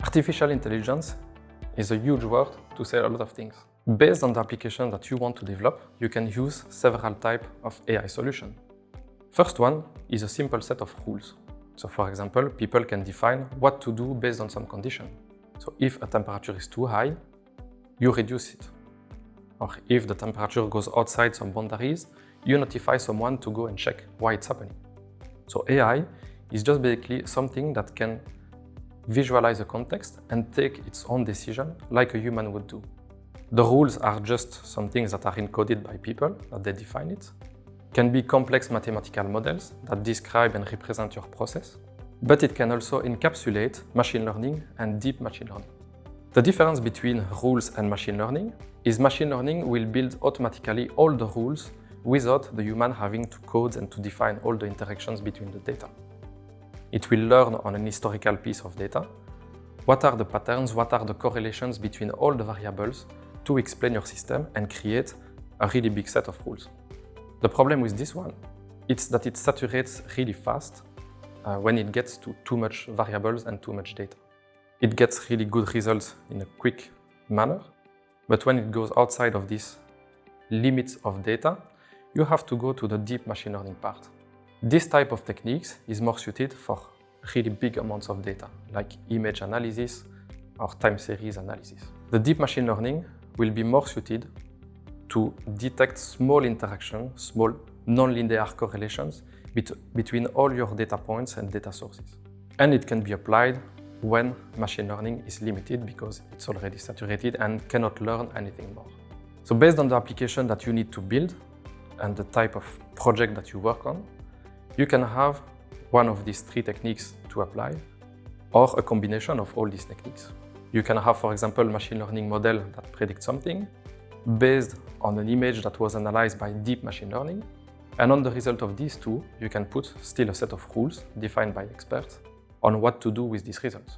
Artificial intelligence is a huge word to say a lot of things. Based on the application that you want to develop, you can use several types of AI solutions. First one is a simple set of rules. So for example, people can define what to do based on some condition. So if a temperature is too high, you reduce it. Or if the temperature goes outside some boundaries, you notify someone to go and check why it's happening. So AI is just basically something that can visualize a context and take its own decision like a human would do. The rules are just some things that are encoded by people, that they define it. Can be complex mathematical models that describe and represent your process, but it can also encapsulate machine learning and deep machine learning. The difference between rules and machine learning is machine learning will build automatically all the rules without the human having to code and to define all the interactions between the data. It will learn on an historical piece of data what are the patterns, what are the correlations between all the variables to explain your system and create a really big set of rules. The problem with this one is that it saturates really fast when it gets to too much variables and too much data. It gets really good results in a quick manner, but when it goes outside of these limits of data, you have to go to the deep machine learning part. This type of techniques is more suited for really big amounts of data, like image analysis or time series analysis. The deep machine learning will be more suited to detect small interactions, small non-linear correlations between all your data points and data sources. And it can be applied when machine learning is limited because it's already saturated and cannot learn anything more. So based on the application that you need to build and the type of project that you work on, you can have one of these three techniques to apply or a combination of all these techniques. You can have, for example, a machine learning model that predicts something based on an image that was analyzed by deep machine learning. And on the result of these two, you can put still a set of rules defined by experts on what to do with these results.